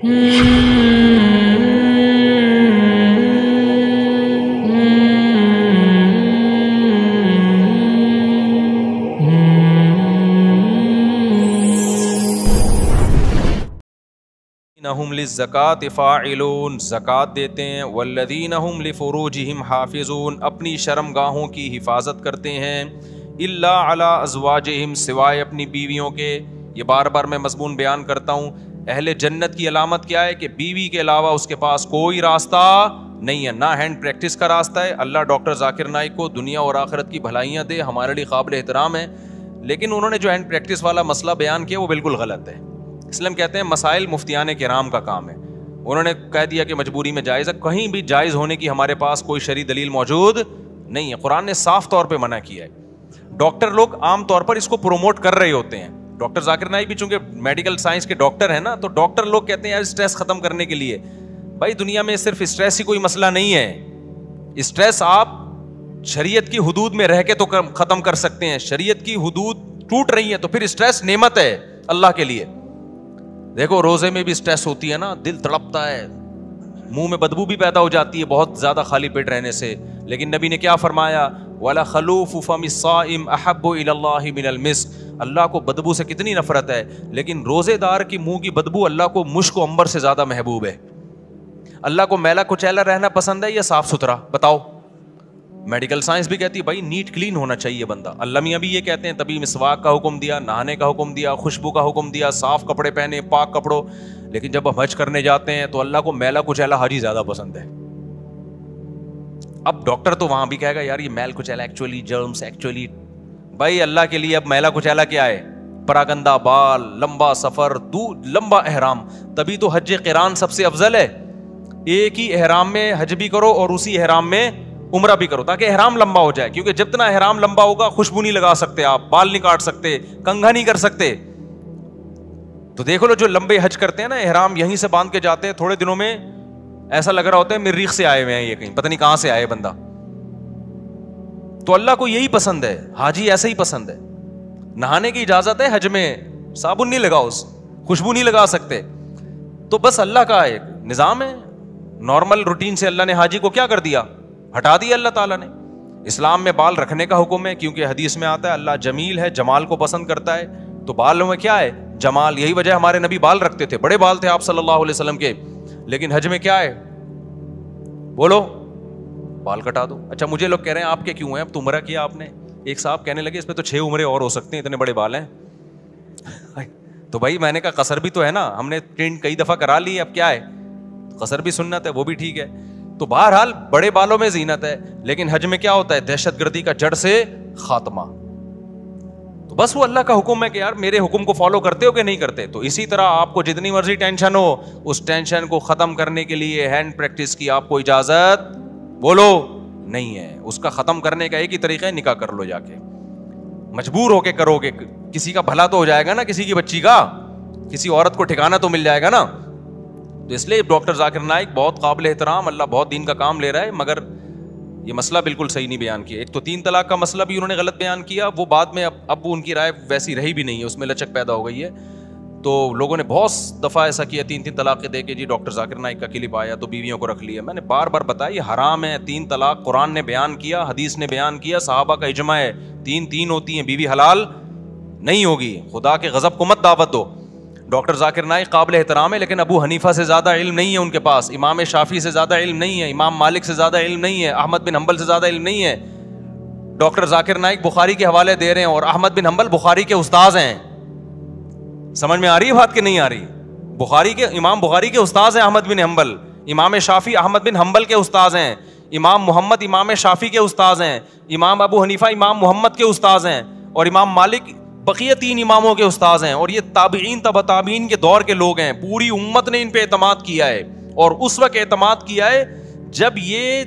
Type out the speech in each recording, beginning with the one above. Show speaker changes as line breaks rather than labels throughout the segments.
ہم للزکاۃ فاعلون، زکوٰۃ دیتے ہیں، والذین ہم لفروجہم حافظون، اپنی شرمگاہوں کی حفاظت کرتے ہیں، الا علی ازواجہم، سوائے اپنی بیویوں کے۔ یہ بار بار میں مضمون بیان کرتا ہوں، اہل جنت کی علامت کیا ہے کہ بیوی کے علاوہ اس کے پاس کوئی راستہ نہیں ہے، نہ ہینڈ پریکٹس کا راستہ ہے۔ اللہ ڈاکٹر ذاکر نائک کو دنیا اور آخرت کی بھلائیاں دے، ہمارے لیے قابل احترام ہے، لیکن انہوں نے جو ہینڈ پریکٹس والا مسئلہ بیان کیا وہ بالکل غلط ہے۔ اسلام کہتے ہیں مسائل مفتیان کرام کا کام ہے، انہوں نے کہہ دیا کہ مجبوری میں جائز ہے، کہیں بھی جائز ہونے کی ہمارے پاس کوئی شرعی دلیل موجود نہیں ہے، قرآن نے صاف طور پہ منع کیا ہے۔ ڈاکٹر لوگ عام طور پر اس کو پروموٹ کر رہے ہوتے ہیں، ڈاکٹر ذاکر نائک بھی چونکہ میڈیکل سائنس کے ڈاکٹر ہیں نا، تو ڈاکٹر لوگ کہتے ہیں یار اسٹریس ختم کرنے کے لیے، بھائی دنیا میں صرف اسٹریس ہی کوئی مسئلہ نہیں ہے، اسٹریس آپ شریعت کی حدود میں رہ کے تو ختم کر سکتے ہیں، شریعت کی حدود ٹوٹ رہی ہیں تو پھر اسٹریس نعمت ہے اللہ کے لیے۔ دیکھو روزے میں بھی اسٹریس ہوتی ہے نا، دل تڑپتا ہے، منہ میں بدبو بھی پیدا ہو جاتی ہے بہت زیادہ خالی پیٹ رہنے سے، لیکن نبی نے کیا فرمایا، وَلَا خَلُوفُ فَمِ الصَّائِمِ أَحَبُّ إِلَى اللَّهِ مِنَ الْمِسْكِ، اللہ کو بدبو سے کتنی نفرت ہے، لیکن روزے دار کی منہ کی بدبو اللہ کو مشک و عنبر سے زیادہ محبوب ہے۔ اللہ کو میلا کچیلا رہنا پسند ہے یا صاف ستھرا؟ بتاؤ۔ میڈیکل سائنس بھی کہتی ہے بھائی نیٹ کلین ہونا چاہیے بندہ، اللہ میاں بھی یہ کہتے ہیں، تبھی مسواک کا حکم دیا، نہانے کا حکم دیا، خوشبو کا حکم دیا، صاف کپڑے پہنے، پاک کپڑوں، لیکن جب ہم حج کرنے جاتے ہیں تو اللہ کو میلا کچیلا حاجی زیادہ پسند ہے۔ اب ڈاکٹر تو وہاں بھی کہے گا یار یہ میل کچیلا ایکچولی جرمس ایکچولی، بھائی اللہ کے لیے اب میلا کچیلا کیا ہے؟ پراگندہ بال، لمبا سفر، لمبا احرام، تبھی تو حج قران سب سے افضل ہے، ایک ہی احرام میں حج بھی کرو اور اسی احرام میں عمرہ بھی کرو تاکہ احرام لمبا ہو جائے، کیونکہ جتنا احرام لمبا ہوگا خوشبو نہیں لگا سکتے آپ، بال نہیں کاٹ سکتے، کنگھا نہیں کر سکتے۔ تو دیکھو لو جو لمبے حج کرتے ہیں نا، احرام یہیں سے باندھ کے جاتے ہیں، تھوڑے دنوں میں ایسا لگ رہا ہوتا ہے مریخ سے آئے ہوئے ہیں، یہ کہیں پتہ نہیں کہاں سے آئے بندہ۔ تو اللہ کو یہی پسند ہے، حاجی ایسا ہی پسند ہے۔ نہانے کی اجازت ہے حج میں، صابن نہیں لگاؤ، خوشبو نہیں لگا سکتے، تو بس اللہ کا ایک نظام ہے، نارمل روٹین سے اللہ نے حاجی کو کیا کر دیا، ہٹا دیا اللہ تعالیٰ نے۔ اسلام میں بال رکھنے کا حکم ہے، کیونکہ حدیث میں آتا ہے اللہ جمیل ہے، جمال کو پسند کرتا ہے، تو بالوں میں کیا ہے؟ جمال، یہی وجہ ہمارے نبی بال رکھتے تھے، بڑے بال تھے آپ صلی اللہ علیہ وسلم کے، لیکن حج میں کیا ہے؟ بولو، بال کٹا دو۔ اچھا مجھے لوگ کہہ رہے ہیں آپ کے کیوں ہیں، اب تو عمرہ کیا آپ نے، ایک صاحب کہنے لگے اس پہ تو 6 عمرے اور ہو سکتے ہیں، اتنے بڑے بال ہیں۔ تو بھائی میں نے کہا قصر بھی تو ہے نا، ہم نے ٹرین کئی دفعہ کرا لی، اب کیا ہے، قصر بھی سنت ہے، وہ بھی ٹھیک ہے۔ تو بہرحال بڑے بالوں میں زینت ہے، لیکن حج میں کیا ہوتا ہے؟ دہشت گردی کا جڑ سے خاتمہ۔ تو بس وہ اللہ کا حکم ہے کہ یار میرے حکم کو فالو کرتے ہو کہ نہیں کرتے؟ تو اسی طرح آپ کو جتنی مرضی ٹینشن ہو، اس ٹینشن کو ختم کرنے کے لیے ہینڈ پریکٹس کی آپ کو اجازت بولو نہیں ہے۔ اس کا ختم کرنے کا ایک ہی طریقہ ہے، نکاح کر لو جا کے، مجبور ہو کے کرو گے، کسی کا بھلا تو ہو جائے گا نا، کسی کی بچی کا، کسی عورت کو ٹھکانہ تو مل جائے گا نا۔ تو اس لیے ڈاکٹر ذاکر نائک بہت قابل احترام، اللہ بہت دین کا کام لے رہا ہے، مگر یہ مسئلہ بالکل صحیح نہیں بیان کیا۔ ایک تو 3 طلاق کا مسئلہ بھی انہوں نے غلط بیان کیا، وہ بعد میں اب ان کی رائے ویسی رہی بھی نہیں ہے، اس میں لچک پیدا ہو گئی ہے۔ تو لوگوں نے بہت دفعہ ایسا کیا، 3 طلاقیں دے کے جی ڈاکٹر ذاکر نائک کا کلپ آیا تو بیویوں کو رکھ لیا۔ میں نے بار بار بتایا یہ حرام ہے، 3 طلاق قرآن نے بیان کیا، حدیث نے بیان کیا، صحابہ کا اجماع ہے، 3 ہوتی ہیں، بیوی حلال نہیں ہوگی، خدا کے غضب کو مت دعوت دو۔ ڈاکٹر ذاکر نائک قابل احترام ہے، لیکن ابو حنیفہ سے زیادہ علم نہیں ہے ان کے پاس، امام شافعی سے زیادہ علم نہیں ہے، امام مالک سے زیادہ علم نہیں ہے، احمد بن حنبل سے زیادہ علم نہیں ہے۔ ڈاکٹر ذاکر نائک بخاری کے حوالے دے رہے ہیں اور احمد بن حنبل بخاری کے استاذ ہیں۔ سمجھ میں آ رہی ہے بات کہ نہیں آ رہی؟ امام بخاری کے استاذ ہیں احمد بن حنبل، امام شافعی احمد بن حنبل کے استاذ ہیں، امام محمد امام شافعی کے استاذ ہیں، امام ابو حنیفہ امام محمد کے استاذ ہیں، اور امام مالک بقیہ 3 اماموں کے استاذ ہیں، اور یہ تابعین تبع تابعین کے دور کے لوگ ہیں۔ پوری امت نے ان پہ اعتماد کیا ہے، اور اس وقت اعتماد کیا ہے جب یہ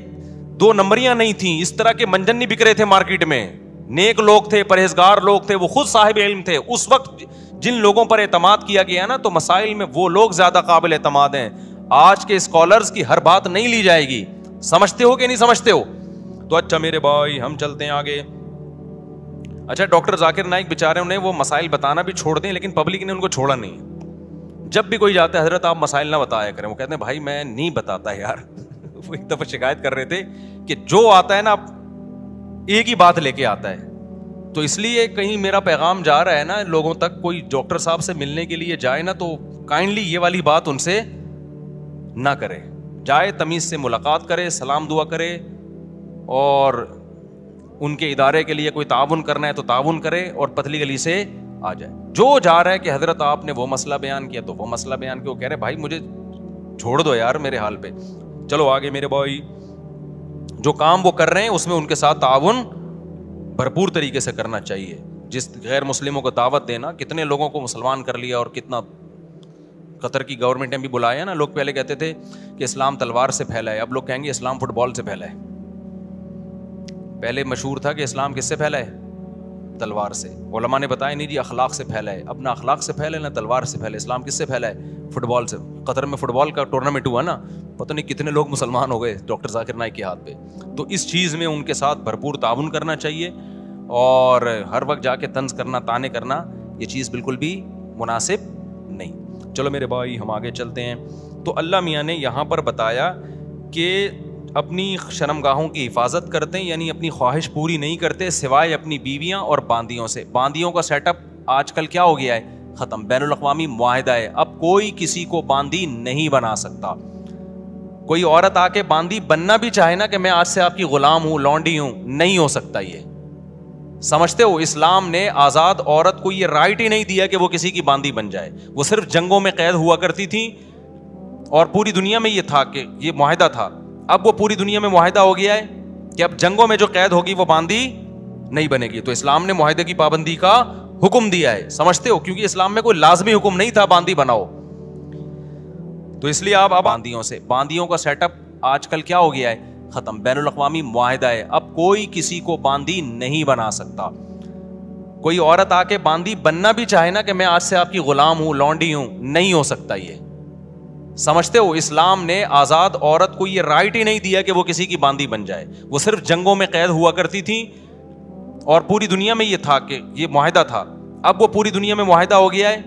2 نمبریاں نہیں تھیں، اس طرح کے منجن نہیں بک رہے تھے مارکیٹ میں، نیک لوگ تھے، پرہیزگار لوگ تھے، وہ خود صاحب علم تھے۔ اس وقت جن لوگوں پر اعتماد کیا گیا نا، تو مسائل میں وہ لوگ زیادہ قابل اعتماد ہیں۔ آج کے اسکالرز کی ہر بات نہیں لی جائے گی، سمجھتے ہو کہ نہیں سمجھتے ہو؟ تو اچھا میرے بھائی ہم چلتے ہیں آگے۔ اچھا ڈاکٹر ذاکر نائک بیچارے انہیں وہ مسائل بتانا بھی چھوڑ دیں، لیکن پبلک نے ان کو چھوڑا نہیں، جب بھی کوئی جاتا ہے حضرت آپ مسائل نہ بتایا کریں, وہ کہتے ہیں بھائی میں نہیں بتاتا یار. وہ ایک دفعہ شکایت کر رہے تھے کہ جو آتا ہے نا ایک ہی بات لے کے آتا ہے. تو اس لیے کہیں میرا پیغام جا رہا ہے نا لوگوں تک, کوئی ڈاکٹر صاحب سے ملنے کے لیے جائے نا تو کائنڈلی یہ والی بات ان سے نہ کرے. جائے تمیز سے ملاقات کرے, سلام دعا کرے, اور ان کے ادارے کے لیے کوئی تعاون کرنا ہے تو تعاون کرے, اور پتلی گلی سے آ جائے. جو جا رہا ہے کہ حضرت آپ نے وہ مسئلہ بیان کیا تو وہ مسئلہ بیان کیا, وہ کہہ رہے بھائی مجھے چھوڑ دو یار میرے حال پہ, چلو آگے میرے بھائی. جو کام وہ کر رہے ہیں اس میں ان کے ساتھ تعاون بھرپور طریقے سے کرنا چاہیے. جس غیر مسلموں کو دعوت دینا, کتنے لوگوں کو مسلمان کر لیا, اور کتنا قطر کی گورنمنٹ نے بھی بلایا نا. لوگ پہلے کہتے تھے کہ اسلام تلوار سے پھیلا ہے, اب لوگ کہیں گے اسلام فٹ بال سے پھیلا ہے. پہلے مشہور تھا کہ اسلام کس سے پھیلا ہے, تلوار سے. علماء نے بتایا نہیں جی اخلاق سے پھیلا ہے. اب نہ اخلاق سے پھیلا ہے نہ تلوار سے پھیلا ہے. اسلام کس سے پھیلا ہے, فٹ بال سے. قطر میں فٹ بال کا ٹورنامنٹ ہوا نا, پتہ نہیں کتنے لوگ مسلمان ہو گئے ڈاکٹر ذاکر نائک کے ہاتھ پہ. تو اس چیز میں ان کے ساتھ بھرپور تعاون کرنا چاہیے, اور ہر وقت جا کے طنز کرنا, طعنے کرنا, یہ چیز بالکل بھی مناسب نہیں. چلو میرے بھائی ہم آگے چلتے ہیں. تو اللہ میاں نے یہاں پر بتایا کہ اپنی شرمگاہوں کی حفاظت کرتے ہیں, یعنی اپنی خواہش پوری نہیں کرتے سوائے اپنی بیویاں اور باندیوں سے. باندیوں کا سیٹ اپ آج کل کیا ہو گیا ہے, ختم. بین الاقوامی معاہدہ ہے, اب کوئی کسی کو باندی نہیں بنا سکتا. کوئی عورت آ کے باندی بننا بھی چاہے نا کہ میں آج سے آپ کی غلام ہوں, لونڈی ہوں, نہیں ہو سکتا. یہ سمجھتے ہو اسلام نے آزاد عورت کو یہ رائٹ ہی نہیں دیا کہ وہ کسی کی باندی بن جائے. وہ صرف جنگوں میں قید ہوا کرتی تھی, اور پوری دنیا میں یہ تھا کہ یہ معاہدہ تھا. اب وہ پوری دنیا میں معاہدہ ہو گیا ہے کہ اب جنگوں میں جو قید ہوگی وہ باندی نہیں بنے گی. تو اسلام نے معاہدے کی پابندی کا حکم دیا ہے, سمجھتے ہو, کیونکہ اسلام میں کوئی لازمی حکم نہیں تھا باندی بناؤ. تو اس لیے آپ باندیوں سے, باندیوں کا سیٹ اپ آج کل کیا ہو گیا ہے, ختم. بین الاقوامی معاہدہ ہے, اب کوئی کسی کو باندی نہیں بنا سکتا. کوئی عورت آ کے باندی بننا بھی چاہے نا کہ میں آج سے آپ کی غلام ہوں, لونڈی ہوں, نہیں ہو سکتا. یہ سمجھتے ہو اسلام نے آزاد عورت کو یہ رائٹ ہی نہیں دیا کہ وہ کسی کی باندی بن جائے. وہ صرف جنگوں میں قید ہوا کرتی تھی, اور پوری دنیا میں یہ تھا کہ یہ معاہدہ تھا. اب وہ پوری دنیا میں معاہدہ ہو گیا ہے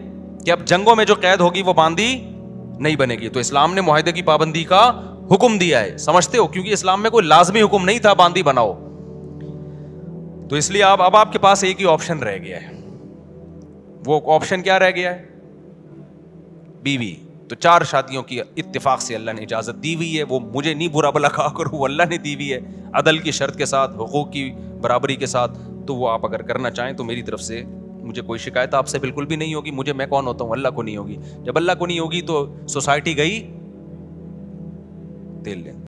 کہ اب جنگوں میں جو قید ہوگی وہ باندی نہیں بنے گی. تو اسلام نے معاہدے کی پابندی کا حکم دیا ہے, سمجھتے ہو, کیونکہ اسلام میں کوئی لازمی حکم نہیں تھا باندی بناؤ. تو اس لیے اب آپ کے پاس ایک ہی آپشن رہ گیا ہے. وہ آپشن کیا رہ گیا ہے, بیوی. تو 4 شادیوں کی اتفاق سے اللہ نے اجازت دی ہوئی ہے. وہ مجھے نہیں برا بلا کہا کرو, وہ اللہ نے دی ہوئی ہے عدل کی شرط کے ساتھ, حقوق کی برابری کے ساتھ. تو وہ آپ اگر کرنا چاہیں تو میری طرف سے مجھے کوئی شکایت آپ سے بالکل بھی نہیں ہوگی. مجھے, میں کون ہوتا ہوں, اللہ کو نہیں ہوگی. جب اللہ کو نہیں ہوگی تو سوسائٹی گئی تیل لینے.